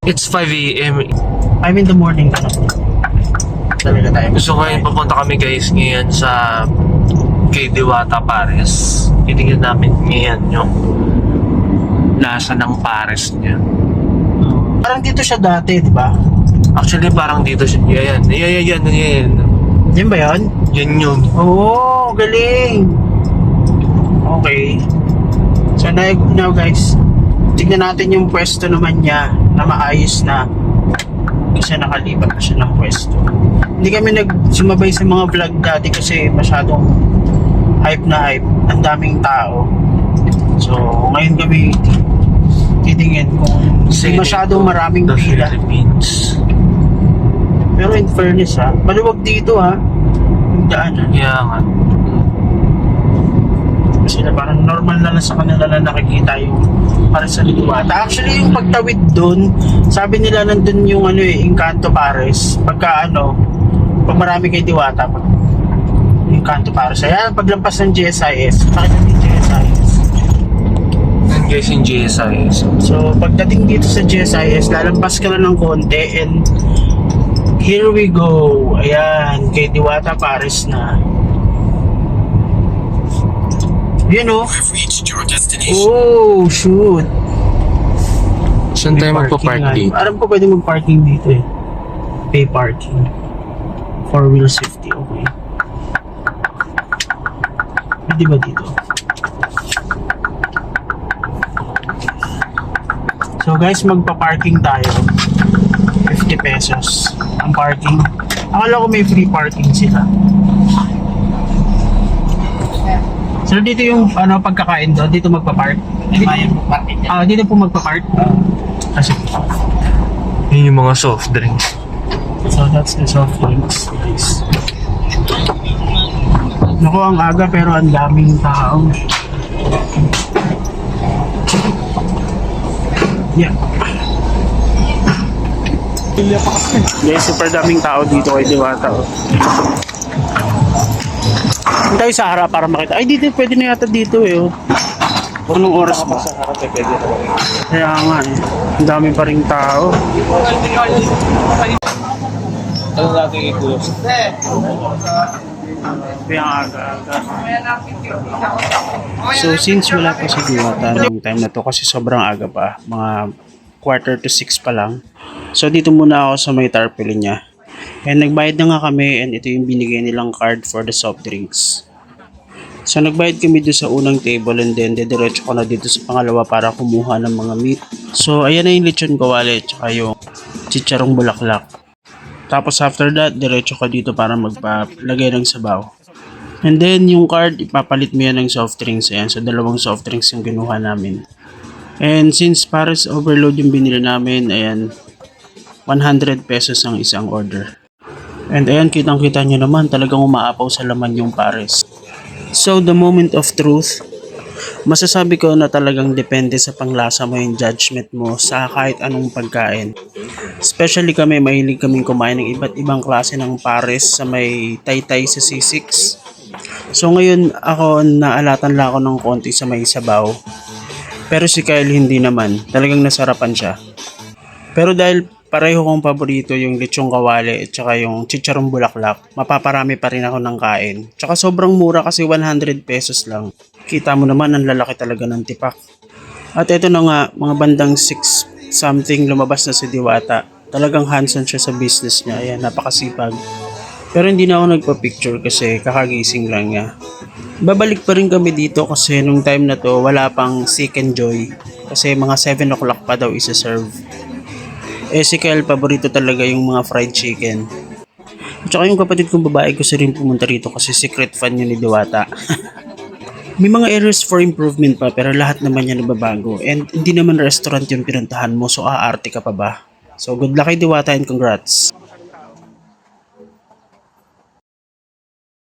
It's 5 a.m. I'm in the morning ka na. Talaga tayo. So ngayon papunta kami guys ngayon sa kay Diwata Pares. Titingnan namin ngayon yung lasa ng pares niya. Parang dito siya dati, di ba? Actually parang dito siya. Yan. Yan ba yan? Yan yun. Oo, galing. Okay. So now guys, tignan natin yung pwesto naman niya na maayos na. Kasi nakalipat na siya ng pwesto. Hindi kami nagsumabay sa mga vlog dati kasi masyadong hype na hype. Ang daming tao. So ngayon kami titingin kung hindi masyadong maraming the pila. Philippines. Pero in fairness ha, maluwag dito ha. Yung daanan. Kaya nga. Kasi na parang normal na lang sa kanila na nakikita yung para sa Diwata. Actually yung pagtawid doon, sabi nila nandun yung Encanto Pares. Pagka pag marami kay Diwata, pag Encanto Pares. Ayan, paglampas ng GSIS, nakita yung GSIS. Yan guys yung GSIS. So pagdating dito sa GSIS, lalampas ka lang ng konti and here we go. Ayan, kay Diwata Pares na. You know? We've reached your destination. Oh, shoot. Saan tayo magpa-park dito? Alam ko pwede mag-parking dito eh. Pay parking. 4-wheel safety, okay. Pwede ba dito? So guys, magpa-parking tayo. 50 pesos ang parking. Akala ko may free parking sila. So dito yung pagkakain doon, dito magpa-park. Dito po magpa-park. Kasi Yun yung mga soft drinks. so that's the soft drinks, guys. Naku, ang aga pero ang daming tao. Yeah. Guys, super daming tao dito kay Diwata. Tayo sa harap para makita. Ay, dito pwede na yata dito eh. Anong oras ba? Sa harap eh, pwede na. Kaya nga eh. Ang dami pa ring tao. Ano natin i-close? Kaya aga-aga. So since wala pa si Diwata ng time na to kasi sobrang aga pa, mga 5:45 pa lang. So dito muna ako sa may tarpaulin niya. And nagbayad na nga kami and ito yung binigay nilang card for the soft drinks. So nagbayad kami doon sa unang table and then diretso ko na dito sa pangalawa para kumuha ng mga meat. So ayan na yung lechon kawali tsaka yung chicharong bulaklak. Tapos after that, diretso ka dito para magpalagay ng sabaw. And then yung card, ipapalit mo yan ng soft drinks. Ayan, so dalawang soft drinks yung ginuha namin. And since Pares overload yung binili namin, ayan, 100 pesos ang isang order. And ayan, kitang-kita nyo naman, talagang umaapaw sa laman yung Pares. So the moment of truth, masasabi ko na talagang depende sa panglasa mo yung judgment mo sa kahit anong pagkain. Especially kami, mahilig kaming kumain ng iba't ibang klase ng Pares sa may taytay sa C6. So ngayon ako naalatan lang ako ng konti sa may sabaw. Pero si Kyle hindi naman, talagang nasarapan siya. Pero dahil pareho kong paborito yung lechong kawali at saka yung chicharong bulaklak, mapaparami pa rin ako ng kain. Tsaka sobrang mura kasi 100 pesos lang. Kita mo naman ang lalaki talaga ng tipak. At ito na nga, mga bandang 6 something lumabas na si Diwata. Talagang hands-on siya sa business niya. Ayan, napakasipag. Pero hindi na ako nagpa-picture kasi kakagising lang niya. Babalik pa rin kami dito kasi nung time na to wala pang Seek and Joy. Kasi mga 7 o'clock pa daw isa-serve. Si Kyle, paborito talaga yung mga fried chicken. At saka yung kapatid kong babae gusto rin pumunta rito kasi secret fan niya ni Diwata. May mga areas for improvement pa pero lahat naman yan nababago. And hindi naman restaurant yung pinuntahan mo so aarte ka pa ba? So good luck kay Diwata and congrats!